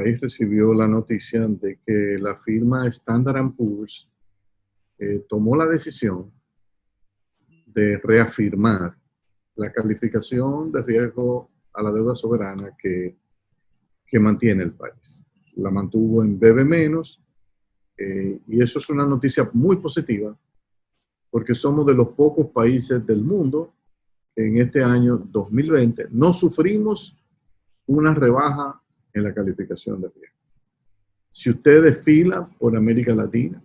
país recibió la noticia de que la firma Standard Poor's tomó la decisión de reafirmar la calificación de riesgo a la deuda soberana que mantiene el país. La mantuvo en BB-, y eso es una noticia muy positiva porque somos de los pocos países del mundo que en este año 2020 no sufrimos una rebaja en la calificación de riesgo. Si usted desfila por América Latina,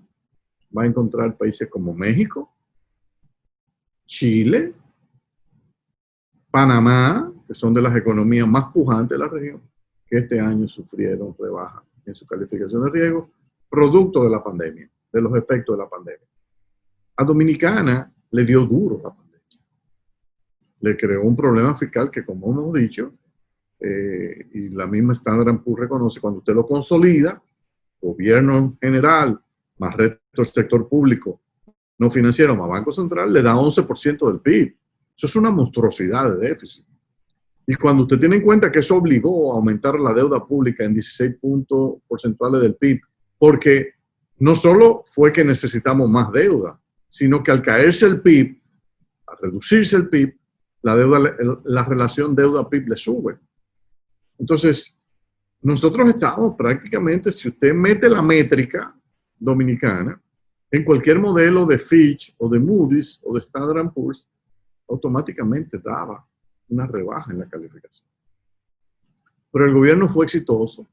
va a encontrar países como México, Chile, Panamá, que son de las economías más pujantes de la región, que este año sufrieron rebaja en su calificación de riesgo, producto de la pandemia, de los efectos de la pandemia. A Dominicana le dio duro la pandemia. Le creó un problema fiscal que, como hemos dicho, y la misma Standard & Poor's reconoce, cuando usted lo consolida, gobierno en general, más resto del sector público, no financiero, más Banco Central, le da 11% del PIB. Eso es una monstruosidad de déficit. Y cuando usted tiene en cuenta que eso obligó a aumentar la deuda pública en 16 puntos porcentuales del PIB, porque no solo fue que necesitamos más deuda, sino que al caerse el PIB, al reducirse el PIB, la relación deuda-PIB le sube. Entonces, nosotros estamos prácticamente, si usted mete la métrica dominicana, en cualquier modelo de Fitch o de Moody's o de Standard & Poor's, automáticamente daba una rebaja en la calificación. Pero el gobierno fue exitoso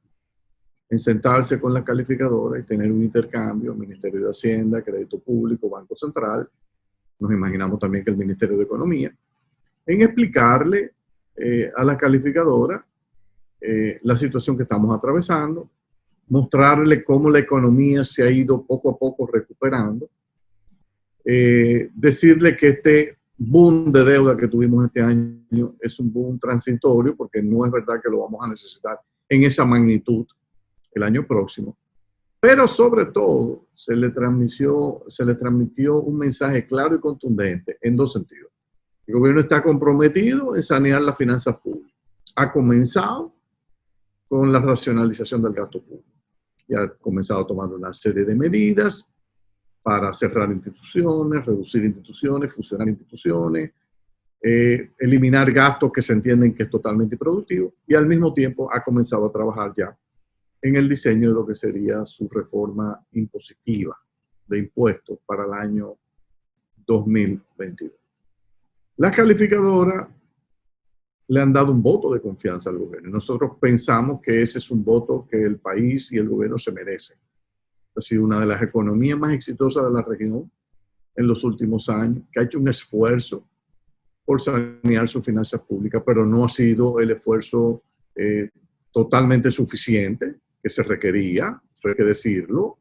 en sentarse con la calificadora y tener un intercambio, Ministerio de Hacienda, Crédito Público, Banco Central, nos imaginamos también que el Ministerio de Economía, en explicarle a la calificadora la situación que estamos atravesando, mostrarle cómo la economía se ha ido poco a poco recuperando, decirle que este boom de deuda que tuvimos este año es un boom transitorio, porque no es verdad que lo vamos a necesitar en esa magnitud el año próximo, pero sobre todo se le transmitió un mensaje claro y contundente en dos sentidos. El gobierno está comprometido en sanear las finanzas públicas. Ha comenzado con la racionalización del gasto público. Ya ha comenzado a tomar una serie de medidas para cerrar instituciones, reducir instituciones, fusionar instituciones, eliminar gastos que se entienden que es totalmente improductivo, y al mismo tiempo ha comenzado a trabajar ya en el diseño de lo que sería su reforma impositiva de impuestos para el año 2022. La calificadora le han dado un voto de confianza al gobierno. Nosotros pensamos que ese es un voto que el país y el gobierno se merecen. Ha sido una de las economías más exitosas de la región en los últimos años, que ha hecho un esfuerzo por sanear sus finanzas públicas, pero no ha sido el esfuerzo totalmente suficiente que se requería, eso hay que decirlo,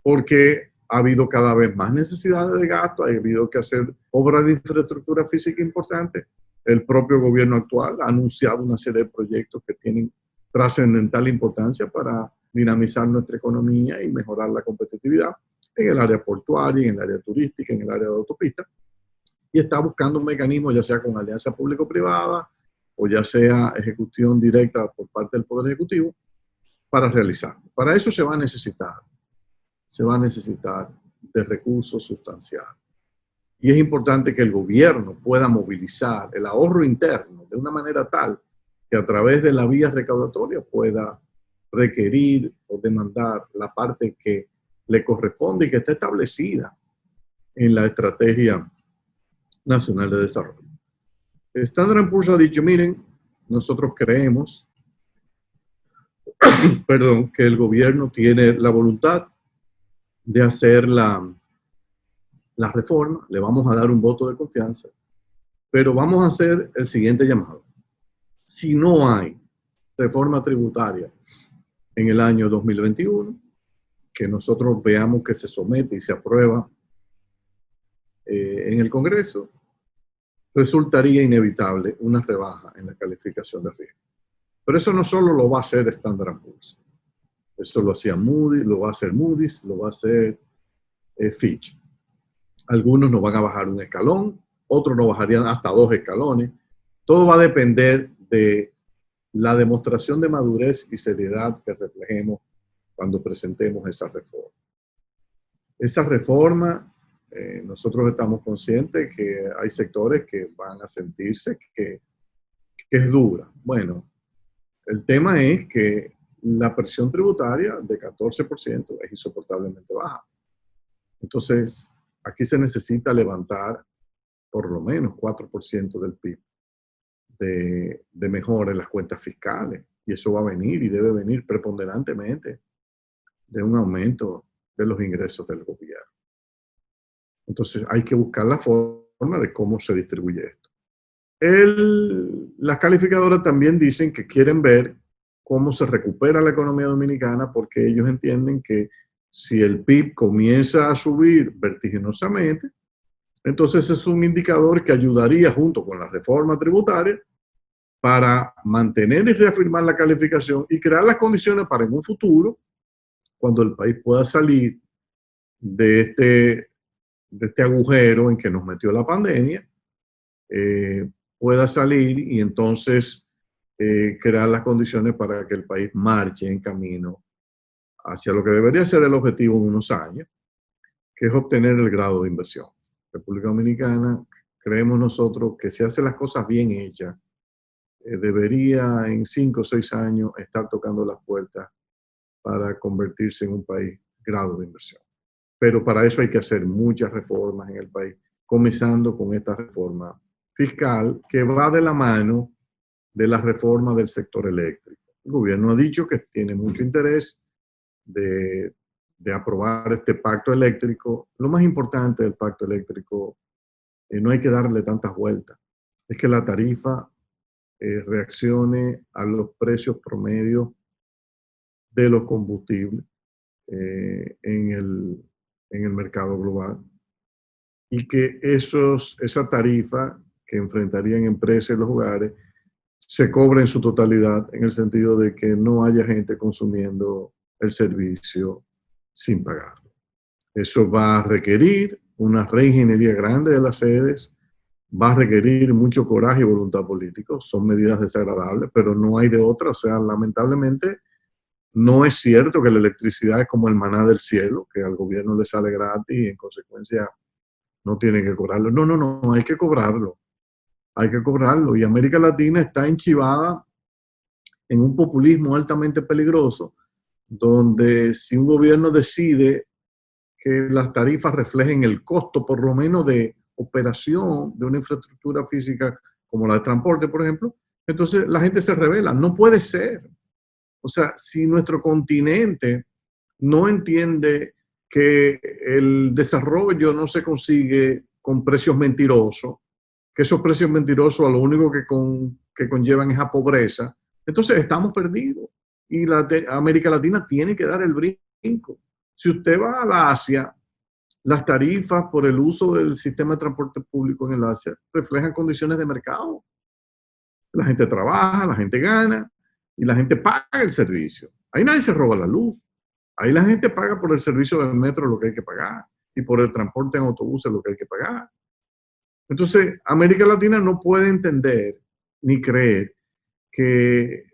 porque ha habido cada vez más necesidades de gasto, ha habido que hacer obras de infraestructura física importantes. El propio gobierno actual ha anunciado una serie de proyectos que tienen trascendental importancia para dinamizar nuestra economía y mejorar la competitividad en el área portuaria, en el área turística, en el área de autopistas, y está buscando un mecanismo, ya sea con alianza público-privada o ya sea ejecución directa por parte del Poder Ejecutivo, para realizarlo. Para eso se va a necesitar de recursos sustanciales. Y es importante que el gobierno pueda movilizar el ahorro interno de una manera tal que a través de la vía recaudatoria pueda requerir o demandar la parte que le corresponde y que está establecida en la Estrategia Nacional de Desarrollo. Standard & Poor's ha dicho, miren, nosotros creemos que el gobierno tiene la voluntad de hacer la reforma, le vamos a dar un voto de confianza, pero vamos a hacer el siguiente llamado. Si no hay reforma tributaria en el año 2021, que nosotros veamos que se somete y se aprueba en el Congreso, resultaría inevitable una rebaja en la calificación de riesgo. Pero eso no solo lo va a hacer Standard & Poor's. Eso lo hacía Moody's, lo va a hacer Moody's, lo va a hacer Fitch. Algunos nos van a bajar un escalón, otros nos bajarían hasta 2 escalones. Todo va a depender de la demostración de madurez y seriedad que reflejemos cuando presentemos esa reforma. Esa reforma, nosotros estamos conscientes que hay sectores que van a sentirse que es dura. Bueno, el tema es que la presión tributaria de 14% es insoportablemente baja. Entonces, aquí se necesita levantar por lo menos 4% del PIB de mejora en las cuentas fiscales. Y eso va a venir y debe venir preponderantemente de un aumento de los ingresos del gobierno. Entonces, hay que buscar la forma de cómo se distribuye esto. Las calificadoras también dicen que quieren ver cómo se recupera la economía dominicana porque ellos entienden que si el PIB comienza a subir vertiginosamente, entonces es un indicador que ayudaría junto con la reforma tributaria para mantener y reafirmar la calificación y crear las condiciones para en un futuro, cuando el país pueda salir de este agujero en que nos metió la pandemia, pueda salir y entonces crear las condiciones para que el país marche en camino hacia lo que debería ser el objetivo en unos años, que es obtener el grado de inversión. República Dominicana, creemos nosotros que si hace las cosas bien hechas, debería en 5 o 6 años estar tocando las puertas para convertirse en un país grado de inversión. Pero para eso hay que hacer muchas reformas en el país, comenzando con esta reforma fiscal que va de la mano de la reforma del sector eléctrico. El gobierno ha dicho que tiene mucho interés de aprobar este pacto eléctrico. Lo más importante del pacto eléctrico, no hay que darle tantas vueltas, es que la tarifa reaccione a los precios promedios de los combustibles en el mercado global y que esa tarifa que enfrentarían empresas y los hogares se cobre en su totalidad, en el sentido de que no haya gente consumiendo el servicio sin pagarlo. Eso va a requerir una reingeniería grande de las sedes, va a requerir mucho coraje y voluntad política. Son medidas desagradables, pero no hay de otra. O sea, lamentablemente, no es cierto que la electricidad es como el maná del cielo, que al gobierno le sale gratis y en consecuencia no tiene que cobrarlo. No, no, no, hay que cobrarlo. Hay que cobrarlo. Y América Latina está enchivada en un populismo altamente peligroso, donde si un gobierno decide que las tarifas reflejen el costo, por lo menos de operación de una infraestructura física como la de transporte, por ejemplo, entonces la gente se revela. No puede ser. O sea, si nuestro continente no entiende que el desarrollo no se consigue con precios mentirosos, que esos precios mentirosos a lo único que conllevan es a pobreza, entonces estamos perdidos. Y América Latina tiene que dar el brinco. Si usted va a la Asia, las tarifas por el uso del sistema de transporte público en el Asia reflejan condiciones de mercado. La gente trabaja, la gente gana y la gente paga el servicio. Ahí nadie se roba la luz. Ahí la gente paga por el servicio del metro lo que hay que pagar y por el transporte en autobuses lo que hay que pagar. Entonces, América Latina no puede entender ni creer que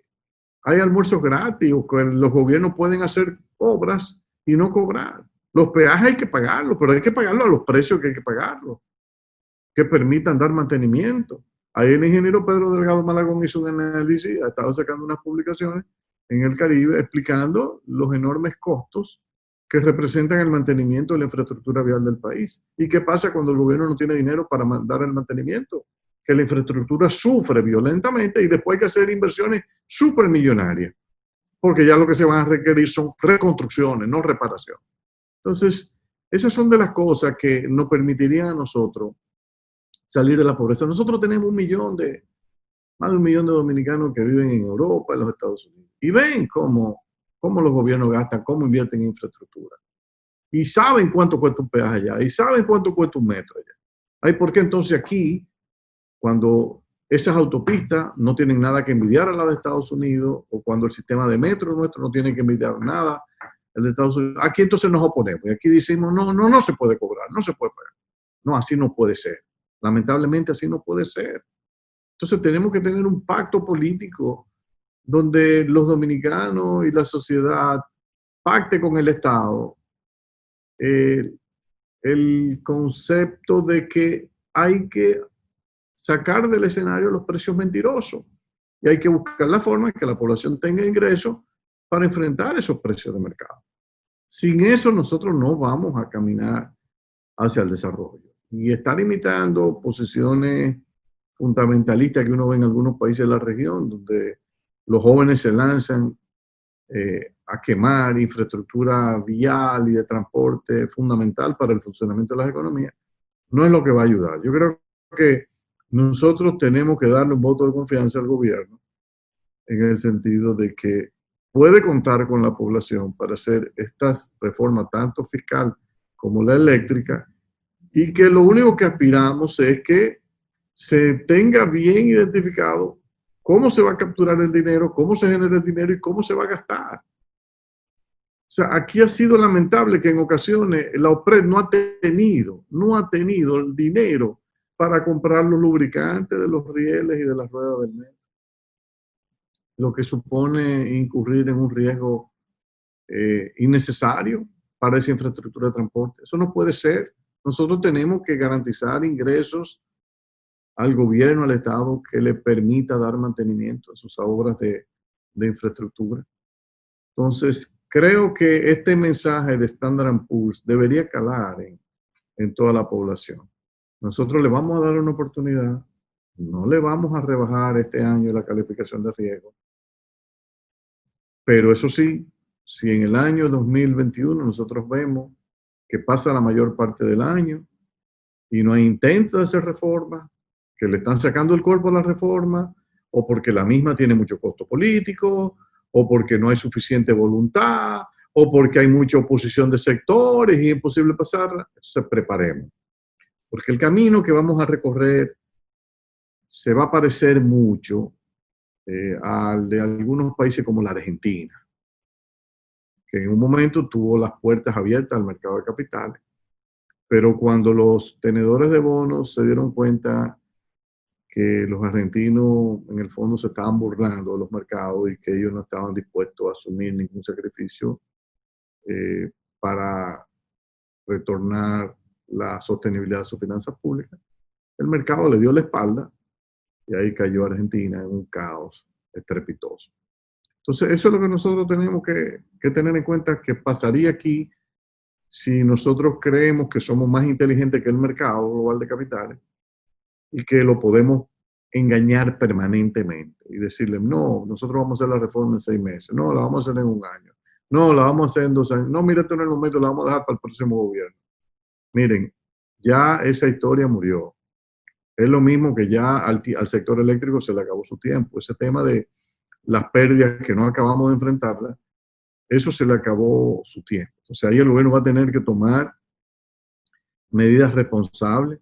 hay almuerzos gratis o que los gobiernos pueden hacer obras y no cobrar. Los peajes hay que pagarlos, pero hay que pagarlos a los precios que hay que pagarlos, que permitan dar mantenimiento. Ahí el ingeniero Pedro Delgado Malagón hizo un análisis, ha estado sacando unas publicaciones en el Caribe explicando los enormes costos que representan el mantenimiento de la infraestructura vial del país. ¿Y qué pasa cuando el gobierno no tiene dinero para dar el mantenimiento? Que la infraestructura sufre violentamente y después hay que hacer inversiones supermillonarias, porque ya lo que se van a requerir son reconstrucciones, no reparaciones. Entonces, esas son de las cosas que nos permitirían a nosotros salir de la pobreza. Nosotros tenemos más de 1 millón de dominicanos que viven en Europa, en los Estados Unidos, y ven cómo los gobiernos gastan, cómo invierten en infraestructura. Y saben cuánto cuesta un peaje allá, y saben cuánto cuesta un metro allá. ¿Ay, por qué entonces aquí, cuando esas autopistas no tienen nada que envidiar a la de Estados Unidos, o cuando el sistema de metro nuestro no tiene que envidiar nada el de Estados Unidos, aquí entonces nos oponemos y aquí decimos no se puede cobrar, no se puede pagar? No, así no puede ser. Lamentablemente así no puede ser. Entonces tenemos que tener un pacto político donde los dominicanos y la sociedad pacte con el Estado el concepto de que hay que sacar del escenario los precios mentirosos y hay que buscar la forma de que la población tenga ingresos para enfrentar esos precios de mercado. Sin eso nosotros no vamos a caminar hacia el desarrollo. Y estar imitando posiciones fundamentalistas que uno ve en algunos países de la región, donde los jóvenes se lanzan a quemar infraestructura vial y de transporte fundamental para el funcionamiento de las economías, no es lo que va a ayudar. Yo creo que nosotros tenemos que darle un voto de confianza al gobierno en el sentido de que puede contar con la población para hacer estas reformas, tanto fiscal como la eléctrica, y que lo único que aspiramos es que se tenga bien identificado cómo se va a capturar el dinero, cómo se genera el dinero y cómo se va a gastar. O sea, aquí ha sido lamentable que en ocasiones la OPRED no ha tenido el dinero para comprar los lubricantes de los rieles y de las ruedas del metro, lo que supone incurrir en un riesgo innecesario para esa infraestructura de transporte. Eso no puede ser. Nosotros tenemos que garantizar ingresos al gobierno, al Estado, que le permita dar mantenimiento a sus obras de infraestructura. Entonces, creo que este mensaje de Standard & Poor's debería calar en toda la población. Nosotros le vamos a dar una oportunidad, no le vamos a rebajar este año la calificación de riesgo, pero eso sí, si en el año 2021 nosotros vemos que pasa la mayor parte del año y no hay intento de hacer reforma, que le están sacando el cuerpo a la reforma, o porque la misma tiene mucho costo político, o porque no hay suficiente voluntad, o porque hay mucha oposición de sectores y es imposible pasarla, entonces preparemos. Porque el camino que vamos a recorrer se va a parecer mucho al de algunos países como la Argentina, que en un momento tuvo las puertas abiertas al mercado de capitales, pero cuando los tenedores de bonos se dieron cuenta que los argentinos en el fondo se estaban burlando de los mercados y que ellos no estaban dispuestos a asumir ningún sacrificio para retornar la sostenibilidad de sus finanzas públicas, el mercado le dio la espalda y ahí cayó Argentina en un caos estrepitoso. Entonces, eso es lo que nosotros tenemos que tener en cuenta, que pasaría aquí si nosotros creemos que somos más inteligentes que el mercado global de capitales y que lo podemos engañar permanentemente y decirle, no, nosotros vamos a hacer la reforma en 6 meses, no, la vamos a hacer en 1 año, no, la vamos a hacer en 2 años, no, mira, esto en el momento la vamos a dejar para el próximo gobierno. Miren, ya esa historia murió. Es lo mismo que ya al sector eléctrico se le acabó su tiempo. Ese tema de las pérdidas que no acabamos de enfrentarlas, eso se le acabó su tiempo. O sea, ahí el gobierno va a tener que tomar medidas responsables,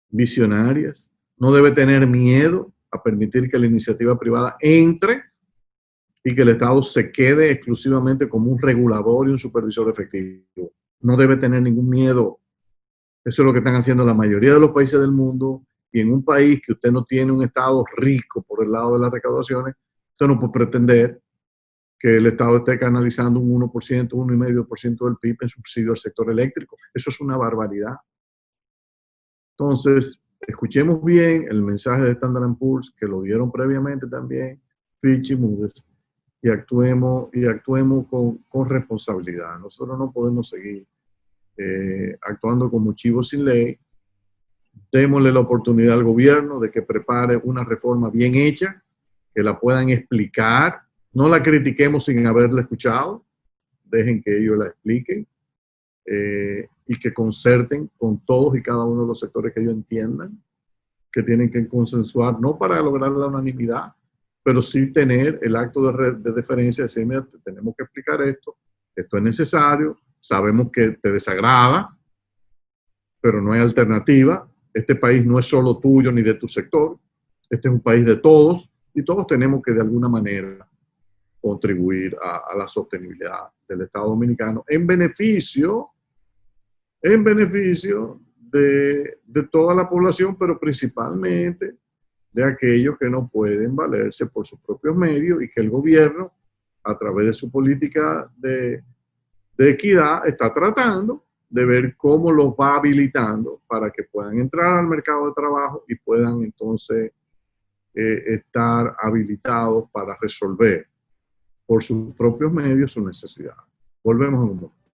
visionarias. No debe tener miedo a permitir que la iniciativa privada entre y que el Estado se quede exclusivamente como un regulador y un supervisor efectivo. No debe tener ningún miedo. Eso es lo que están haciendo la mayoría de los países del mundo. Y en un país que usted no tiene un Estado rico por el lado de las recaudaciones, usted no puede pretender que el Estado esté canalizando un 1%, 1,5% del PIB en subsidio al sector eléctrico. Eso es una barbaridad. Entonces, escuchemos bien el mensaje de Standard & Poor's, que lo dieron previamente también Fitch y Moody's, y actuemos con responsabilidad. Nosotros no podemos seguir actuando como chivos sin ley. Démosle la oportunidad al gobierno de que prepare una reforma bien hecha, que la puedan explicar. No la critiquemos sin haberla escuchado. Dejen que ellos la expliquen y que concerten con todos y cada uno de los sectores que ellos entiendan que tienen que consensuar, no para lograr la unanimidad, pero sí tener el acto de deferencia, decir, mira, tenemos que explicar esto es necesario, sabemos que te desagrada, pero no hay alternativa. Este país no es solo tuyo ni de tu sector, este es un país de todos y todos tenemos que de alguna manera contribuir a la sostenibilidad del Estado Dominicano en beneficio de toda la población, pero principalmente de aquellos que no pueden valerse por sus propios medios y que el gobierno, a través de su política de equidad, está tratando de ver cómo los va habilitando para que puedan entrar al mercado de trabajo y puedan entonces estar habilitados para resolver por sus propios medios sus necesidades. Volvemos a un momento.